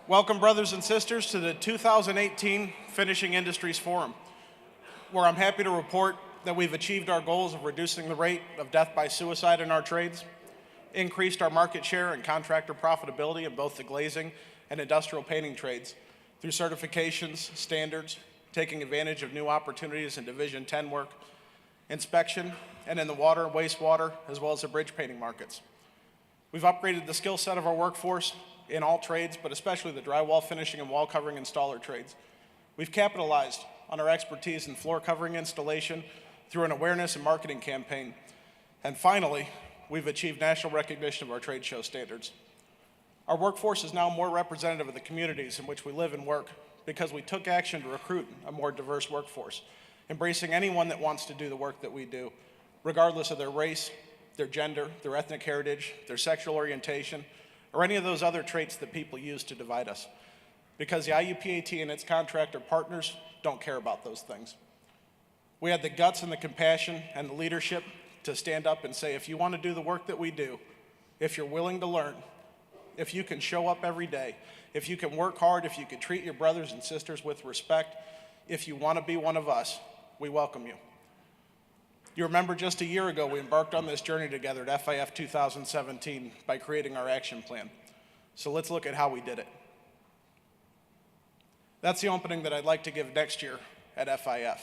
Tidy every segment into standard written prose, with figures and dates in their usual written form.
Welcome, brothers and sisters, to the 2018 Finishing Industries Forum, where I'm happy to report that we've achieved our goals of reducing the rate of death by suicide in our trades, increased our market share and contractor profitability in both the glazing and industrial painting trades through certifications, standards, taking advantage of new opportunities in Division 10 work, inspection, and in the water, wastewater, as well as the bridge painting markets. We've upgraded the skill set of our workforce in all trades, but especially the drywall finishing and wall covering installer trades. We've capitalized on our expertise in floor covering installation through an awareness and marketing campaign. And finally, we've achieved national recognition of our trade show standards. Our workforce is now more representative of the communities in which we live and work because we took action to recruit a more diverse workforce, embracing anyone that wants to do the work that we do, regardless of their race, their gender, their ethnic heritage, their sexual orientation, or any of those other traits that people use to divide us. Because the IUPAT and its contractor partners don't care about those things. We had the guts and the compassion and the leadership to stand up and say, if you want to do the work that we do, if you're willing to learn, if you can show up every day, if you can work hard, if you can treat your brothers and sisters with respect, if you want to be one of us, we welcome you. You remember just a year ago, we embarked on this journey together at FIF 2017 by creating our action plan. So let's look at how we did it. That's the opening that I'd like to give next year at FIF.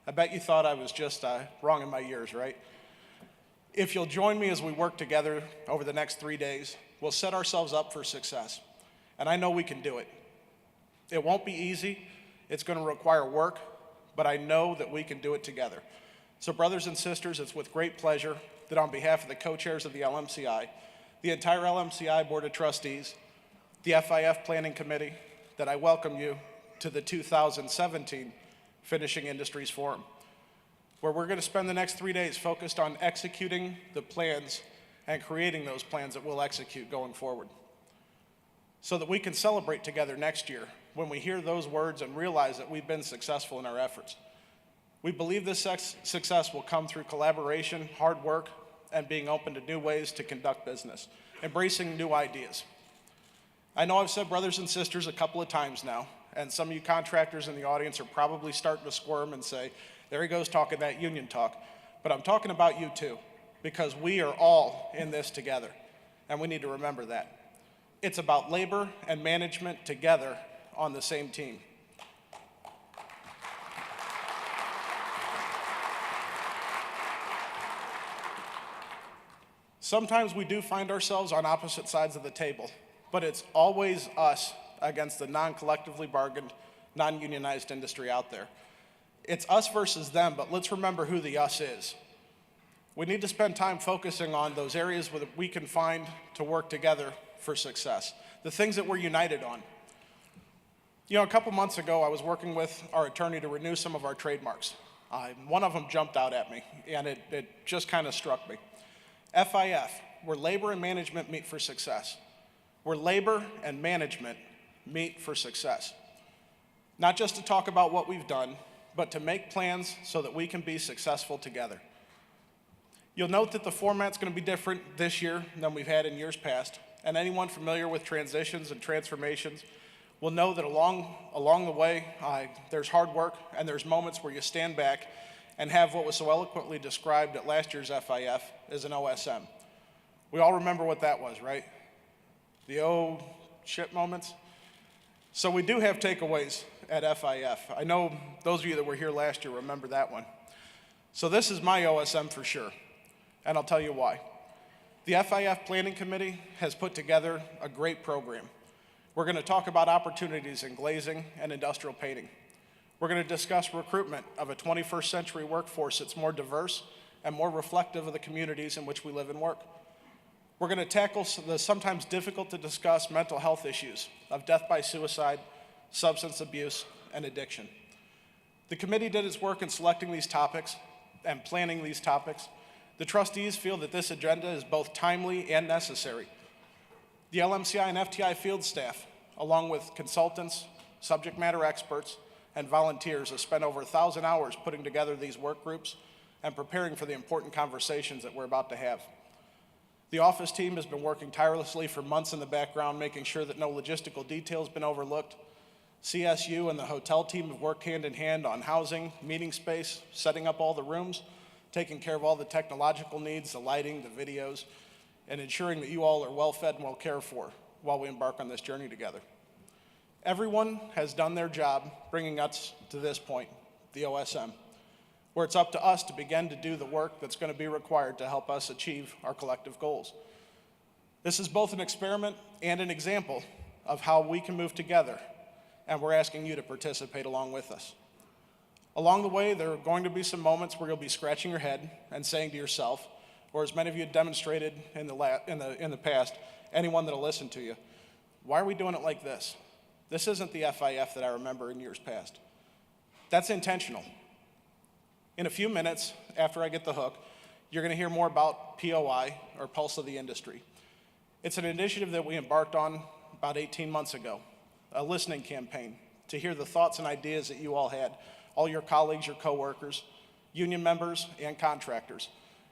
I bet you thought I was just wrong in my years, right? If you'll join me as we work together over the next 3 days, we'll set ourselves up for success. And I know we can do it. It won't be easy. It's going to require work, but I know that we can do it together. So brothers and sisters, it's with great pleasure that on behalf of the co-chairs of the LMCI, the entire LMCI Board of Trustees, the FIF Planning Committee, that I welcome you to the 2017 Finishing Industries Forum, where we're going to spend the next 3 days focused on executing the plans and creating those plans that we'll execute going forward, so that we can celebrate together next year when we hear those words and realize that we've been successful in our efforts. We believe this success will come through collaboration, hard work, and being open to new ways to conduct business, embracing new ideas. I know I've said brothers and sisters a couple of times now, and some of you contractors in the audience are probably starting to squirm and say, there he goes talking that union talk. But I'm talking about you too, because we are all in this together, and we need to remember that. It's about labor and management together on the same team. Sometimes we do find ourselves on opposite sides of the table, but it's always us against the non-collectively bargained, non-unionized industry out there. It's us versus them, but let's remember who the us is. We need to spend time focusing on those areas where we can find to work together for success, the things that we're united on. You know, a couple months ago, I was working with our attorney to renew some of our trademarks. One of them jumped out at me, and it just kind of struck me. FIF, where labor and management meet for success. Where labor and management meet for success. Not just to talk about what we've done, but to make plans so that we can be successful together. You'll note that the format's going to be different this year than we've had in years past, and anyone familiar with transitions and transformations will know that along the way, there's hard work and there's moments where you stand back and have what was so eloquently described at last year's FIF as an OSM. We all remember what that was, right? The oh shit moments. So we do have takeaways at FIF. I know those of you that were here last year remember that one. So this is my OSM for sure, and I'll tell you why. The FIF Planning Committee has put together a great program. We're going to talk about opportunities in glazing and industrial painting. We're going to discuss recruitment of a 21st century workforce that's more diverse and more reflective of the communities in which we live and work. We're going to tackle the sometimes difficult to discuss mental health issues of death by suicide, substance abuse, and addiction. The committee did its work in selecting these topics and planning these topics. The trustees feel that this agenda is both timely and necessary. The LMCI and FTI field staff, along with consultants, subject matter experts, and volunteers have spent over 1,000 hours putting together these work groups and preparing for the important conversations that we're about to have. The office team has been working tirelessly for months in the background, making sure that no logistical details have been overlooked. CSU and the hotel team have worked hand in hand on housing, meeting space, setting up all the rooms, taking care of all the technological needs, the lighting, the videos, and ensuring that you all are well fed and well cared for while we embark on this journey together. Everyone has done their job bringing us to this point, the OSM, where it's up to us to begin to do the work that's going to be required to help us achieve our collective goals. This is both an experiment and an example of how we can move together, and we're asking you to participate along with us. Along the way, there are going to be some moments where you'll be scratching your head and saying to yourself, or as many of you have demonstrated in the past, anyone that'll listen to you, why are we doing it like this? This isn't the FIF that I remember in years past. That's intentional. In a few minutes, after I get the hook, you're going to hear more about POI, or Pulse of the Industry. It's an initiative that we embarked on about 18 months ago, a listening campaign to hear the thoughts and ideas that you all had, all your colleagues, your coworkers, union members, and contractors,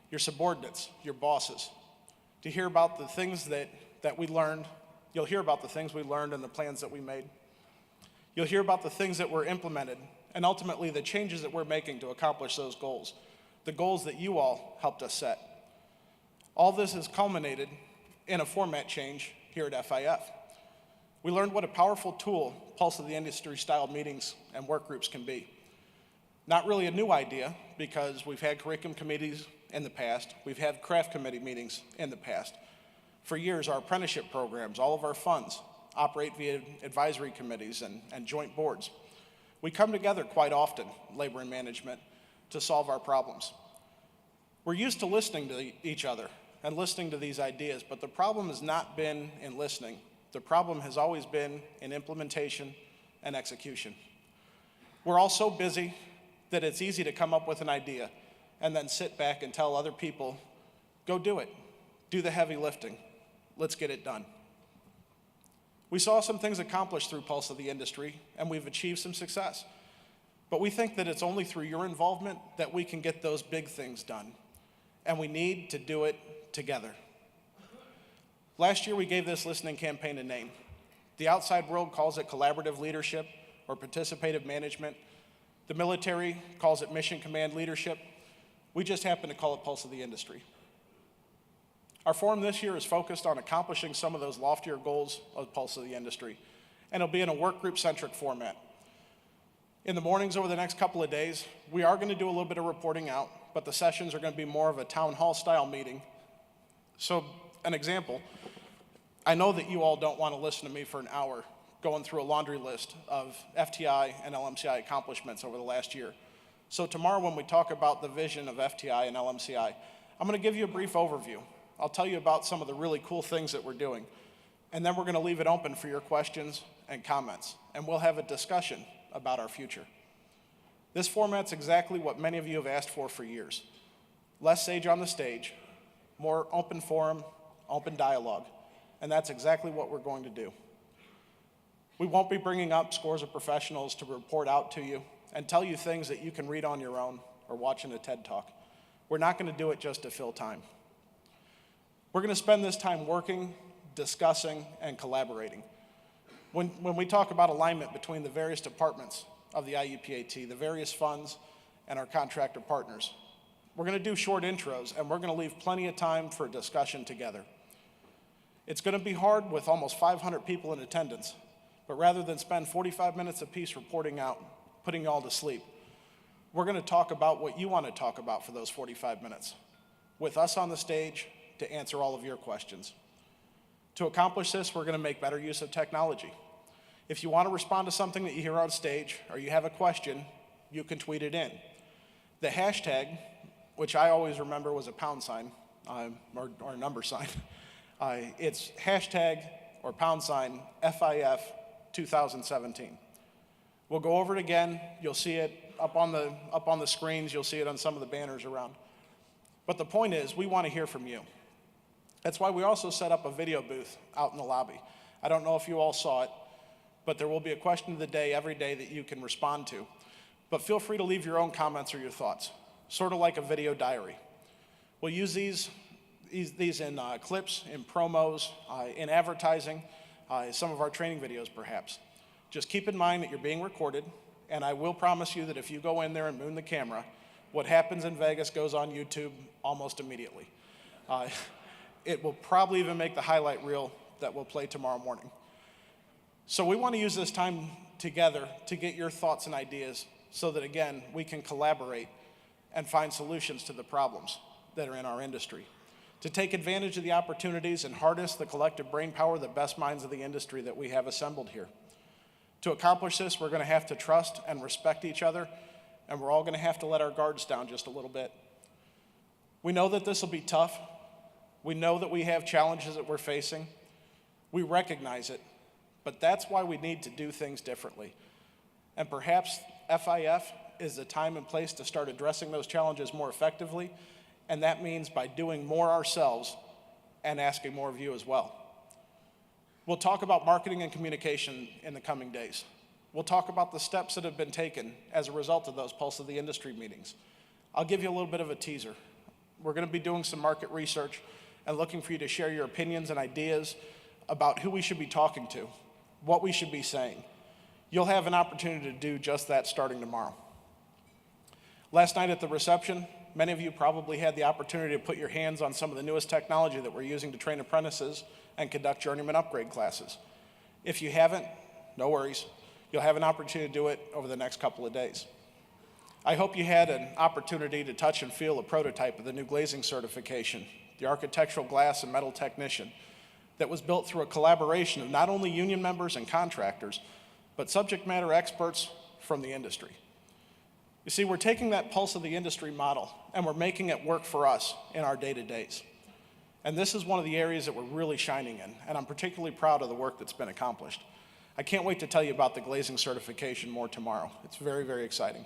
your subordinates, your bosses, to hear about the things that we learned. You'll hear about the things we learned and the plans that we made. You'll hear about the things that were implemented and ultimately the changes that we're making to accomplish those goals, the goals that you all helped us set. All this has culminated in a format change here at FIF. We learned what a powerful tool Pulse of the Industry style meetings and work groups can be. Not really a new idea, because we've had curriculum committees in the past, we've had craft committee meetings in the past. For years, our apprenticeship programs, all of our funds, operate via advisory committees and joint boards. We come together quite often, labor and management, to solve our problems. We're used to listening to each other and listening to these ideas, but the problem has not been in listening. The problem has always been in implementation and execution. We're all so busy that it's easy to come up with an idea and then sit back and tell other people, go do it, do the heavy lifting. Let's get it done. We saw some things accomplished through Pulse of the Industry, and we've achieved some success. But we think that it's only through your involvement that we can get those big things done, and we need to do it together. Last year, we gave this listening campaign a name. The outside world calls it collaborative leadership or participative management. The military calls it mission command leadership. We just happen to call it Pulse of the Industry. Our forum this year is focused on accomplishing some of those loftier goals of Pulse of the Industry, and it'll be in a work group-centric format. In the mornings over the next couple of days, we are going to do a little bit of reporting out, but the sessions are going to be more of a town hall style meeting. So, an example, I know that you all don't want to listen to me for an hour going through a laundry list of FTI and LMCI accomplishments over the last year. So tomorrow when we talk about the vision of FTI and LMCI, I'm going to give you a brief overview. I'll tell you about some of the really cool things that we're doing. And then we're going to leave it open for your questions and comments. And we'll have a discussion about our future. This format's exactly what many of you have asked for years. Less sage on the stage, more open forum, open dialogue. And that's exactly what we're going to do. We won't be bringing up scores of professionals to report out to you and tell you things that you can read on your own or watch in a TED Talk. We're not going to do it just to fill time. We're going to spend this time working, discussing, and collaborating. When we talk about alignment between the various departments of the IUPAT, the various funds, and our contractor partners, we're going to do short intros, and we're going to leave plenty of time for discussion together. It's going to be hard with almost 500 people in attendance, but rather than spend 45 minutes apiece reporting out, putting you all to sleep, we're going to talk about what you want to talk about for those 45 minutes, with us on the stage to answer all of your questions. To accomplish this, we're going to make better use of technology. If you want to respond to something that you hear on stage or you have a question, you can tweet it in. The hashtag, which I always remember was a pound sign or a number sign, it's hashtag or pound sign FIF 2017. We'll go over it again. You'll see it up on the screens. You'll see it on some of the banners around. But the point is, we want to hear from you. That's why we also set up a video booth out in the lobby. I don't know if you all saw it, but there will be a question of the day every day that you can respond to. But feel free to leave your own comments or your thoughts, sort of like a video diary. We'll use these these in clips, in promos, in advertising, some of our training videos perhaps. Just keep in mind that you're being recorded, and I will promise you that if you go in there and moon the camera, what happens in Vegas goes on YouTube almost immediately. It will probably even make the highlight reel that we'll play tomorrow morning. So we want to use this time together to get your thoughts and ideas so that, again, we can collaborate and find solutions to the problems that are in our industry, to take advantage of the opportunities and harness the collective brain power, the best minds of the industry that we have assembled here. To accomplish this, we're going to have to trust and respect each other, and we're all going to have to let our guards down just a little bit. We know that this will be tough. We know that we have challenges that we're facing. We recognize it, but that's why we need to do things differently. And perhaps FIF is the time and place to start addressing those challenges more effectively, and that means by doing more ourselves and asking more of you as well. We'll talk about marketing and communication in the coming days. We'll talk about the steps that have been taken as a result of those Pulse of the Industry meetings. I'll give you a little bit of a teaser. We're going to be doing some market research and looking for you to share your opinions and ideas about who we should be talking to, what we should be saying. You'll have an opportunity to do just that starting tomorrow. Last night at the reception, many of you probably had the opportunity to put your hands on some of the newest technology that we're using to train apprentices and conduct journeyman upgrade classes. If you haven't, no worries. You'll have an opportunity to do it over the next couple of days. I hope you had an opportunity to touch and feel a prototype of the new glazing certification, the architectural glass and metal technician, that was built through a collaboration of not only union members and contractors, but subject matter experts from the industry. You see, we're taking that Pulse of the Industry model and we're making it work for us in our day-to-days. And this is one of the areas that we're really shining in, and I'm particularly proud of the work that's been accomplished. I can't wait to tell you about the glazing certification more tomorrow. It's very, very exciting.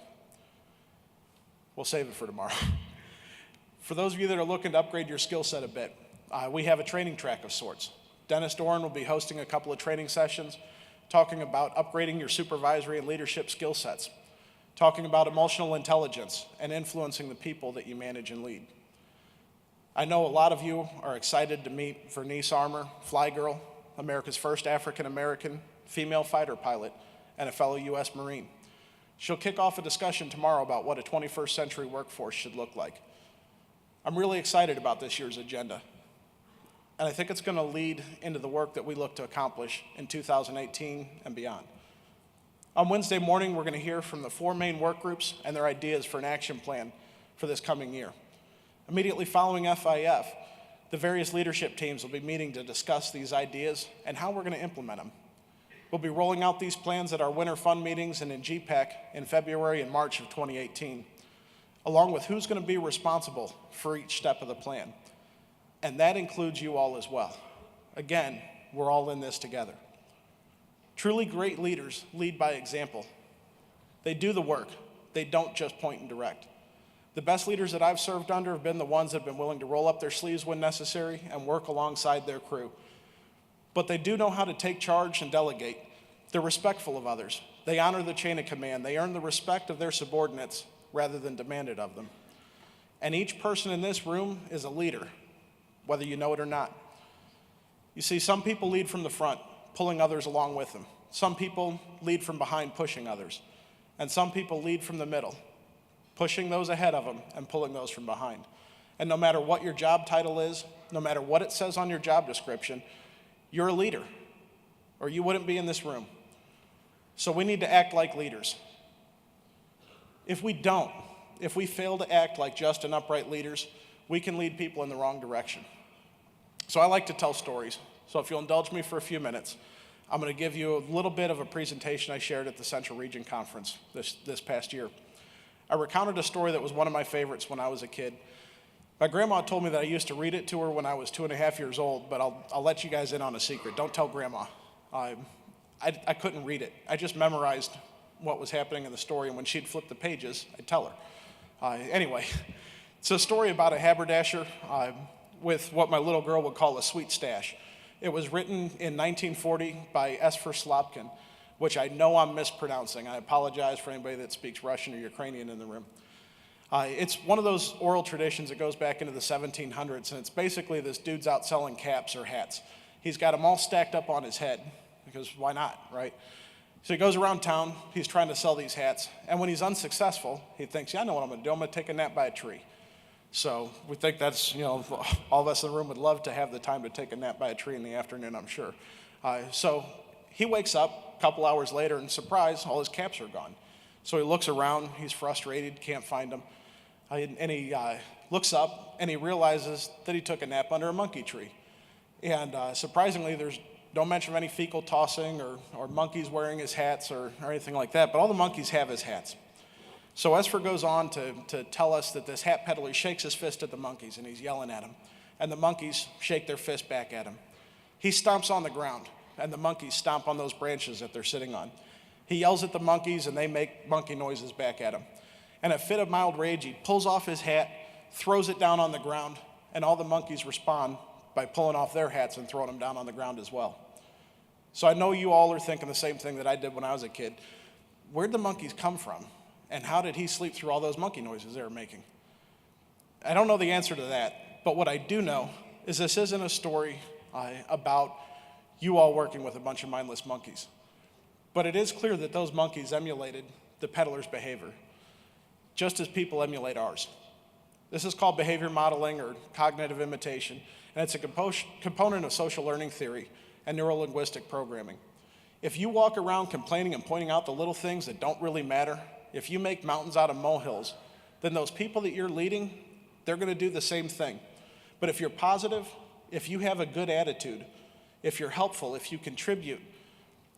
We'll save it for tomorrow. For those of you that are looking to upgrade your skill set a bit, we have a training track of sorts. Dennis Doran will be hosting a couple of training sessions, talking about upgrading your supervisory and leadership skill sets, talking about emotional intelligence and influencing the people that you manage and lead. I know a lot of you are excited to meet Vernice Armour, Fly Girl, America's first African-American female fighter pilot, and a fellow U.S. Marine. She'll kick off a discussion tomorrow about what a 21st century workforce should look like. I'm really excited about this year's agenda, and I think it's going to lead into the work that we look to accomplish in 2018 and beyond. On Wednesday morning, we're going to hear from the 4 main work groups and their ideas for an action plan for this coming year. Immediately following FIF, the various leadership teams will be meeting to discuss these ideas and how we're going to implement them. We'll be rolling out these plans at our winter fund meetings and in GPAC in February and March of 2018, along with who's going to be responsible for each step of the plan. And that includes you all as well. Again, we're all in this together. Truly great leaders lead by example. They do the work. They don't just point and direct. The best leaders that I've served under have been the ones that have been willing to roll up their sleeves when necessary and work alongside their crew. But they do know how to take charge and delegate. They're respectful of others. They honor the chain of command. They earn the respect of their subordinates rather than demand it of them. And each person in this room is a leader, whether you know it or not. You see, some people lead from the front, pulling others along with them. Some people lead from behind, pushing others. And some people lead from the middle, pushing those ahead of them and pulling those from behind. And no matter what your job title is, no matter what it says on your job description, you're a leader, or you wouldn't be in this room. So we need to act like leaders. If we don't, if we fail to act like just and upright leaders, we can lead people in the wrong direction. So I like to tell stories. So if you'll indulge me for a few minutes, I'm going to give you a little bit of a presentation I shared at the Central Region Conference this past year. I recounted a story that was one of my favorites when I was a kid. My grandma told me that I used to read it to her when I was 2.5 years old, but I'll let you guys in on a secret. Don't tell Grandma. I couldn't read it. I just memorized what was happening in the story, and when she'd flip the pages, I'd tell her. Anyway, it's a story about a haberdasher with what my little girl would call a sweet stash. It was written in 1940 by afl-cio, which I know I'm mispronouncing. I apologize for anybody that speaks Russian or Ukrainian in the room. It's one of those oral traditions that goes back into the 1700s, and it's basically this dude's out selling caps or hats. He's got them all stacked up on his head, because why not, right? So he goes around town, he's trying to sell these hats, and when he's unsuccessful, he thinks, yeah, I know what I'm gonna do, I'm gonna take a nap by a tree. So we think that's, all of us in the room would love to have the time to take a nap by a tree in the afternoon, I'm sure. So he wakes up a couple hours later, and surprise, all his caps are gone. So he looks around, he's frustrated, can't find them. And he looks up and he realizes that he took a nap under a monkey tree. And surprisingly, there's no mention of any fecal tossing or monkeys wearing his hats or anything like that, but all the monkeys have his hats. So Esfer goes on to tell us that this hat peddler shakes his fist at the monkeys and he's yelling at them. And the monkeys shake their fist back at him. He stomps on the ground and the monkeys stomp on those branches that they're sitting on. He yells at the monkeys and they make monkey noises back at him. In a fit of mild rage, he pulls off his hat, throws it down on the ground, and all the monkeys respond by pulling off their hats and throwing them down on the ground as well. So I know you all are thinking the same thing that I did when I was a kid. Where'd the monkeys come from? And how did he sleep through all those monkey noises they were making? I don't know the answer to that, but what I do know is this isn't a story about you all working with a bunch of mindless monkeys. But it is clear that those monkeys emulated the peddler's behavior, just as people emulate ours. This is called behavior modeling or cognitive imitation, and it's a component of social learning theory and neuro-linguistic programming. If you walk around complaining and pointing out the little things that don't really matter, if you make mountains out of molehills, then those people that you're leading, they're gonna do the same thing. But if you're positive, if you have a good attitude, if you're helpful, if you contribute,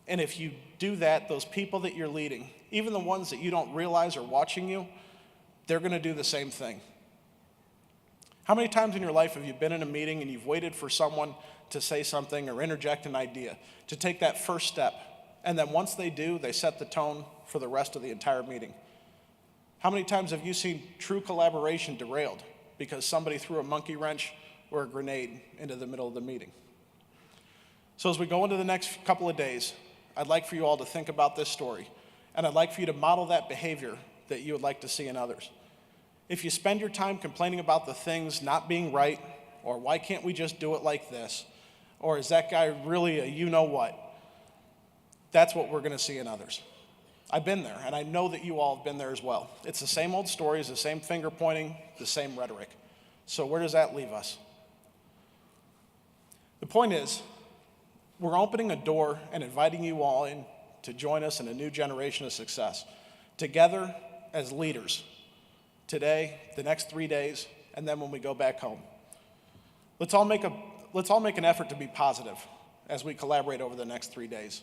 and if you do that, those people that you're leading, even the ones that you don't realize are watching you, they're gonna do the same thing. How many times in your life have you been in a meeting and you've waited for someone to say something or interject an idea, to take that first step, and then once they do, they set the tone for the rest of the entire meeting? How many times have you seen true collaboration derailed because somebody threw a monkey wrench or a grenade into the middle of the meeting? So as we go into the next couple of days, I'd like for you all to think about this story, and I'd like for you to model that behavior that you would like to see in others. If you spend your time complaining about the things not being right, or why can't we just do it like this, or is that guy really a you-know-what, that's what we're gonna see in others. I've been there, and I know that you all have been there as well. It's the same old stories, the same finger pointing, the same rhetoric. So where does that leave us? The point is, we're opening a door and inviting you all in to join us in a new generation of success. Together as leaders, today, the next 3 days, and then when we go back home. Let's all make an effort to be positive as we collaborate over the next 3 days.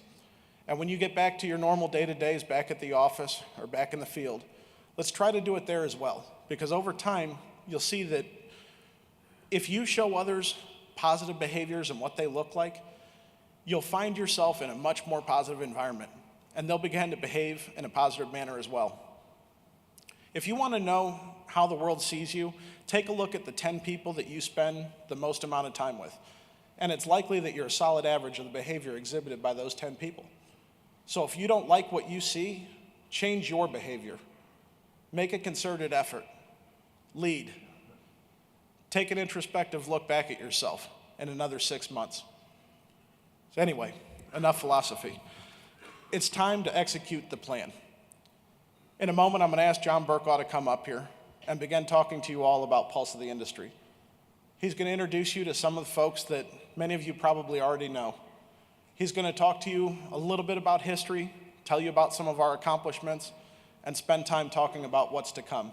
And when you get back to your normal day-to-days back at the office or back in the field, let's try to do it there as well. Because over time, you'll see that if you show others positive behaviors and what they look like, you'll find yourself in a much more positive environment, and they'll begin to behave in a positive manner as well. If you want to know how the world sees you, take a look at the 10 people that you spend the most amount of time with. And it's likely that you're a solid average of the behavior exhibited by those 10 people. So if you don't like what you see, change your behavior. Make a concerted effort. Lead. Take an introspective look back at yourself in another 6 months. So anyway, enough philosophy. It's time to execute the plan. In a moment, I'm going to ask John Burklaw to come up here and begin talking to you all about Pulse of the Industry. He's going to introduce you to some of the folks that many of you probably already know. He's going to talk to you a little bit about history, tell you about some of our accomplishments, and spend time talking about what's to come.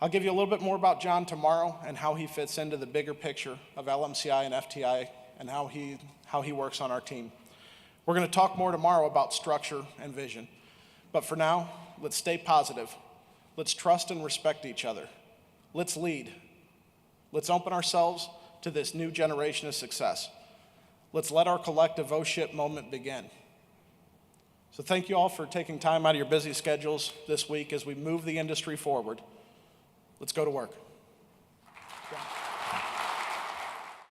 I'll give you a little bit more about John tomorrow and how he fits into the bigger picture of LMCI and FTI and how he works on our team. We're going to talk more tomorrow about structure and vision. But for now, let's stay positive. Let's trust and respect each other. Let's lead. Let's open ourselves to this new generation of success. Let's let our collective oh shit moment begin. So thank you all for taking time out of your busy schedules this week as we move the industry forward. Let's go to work.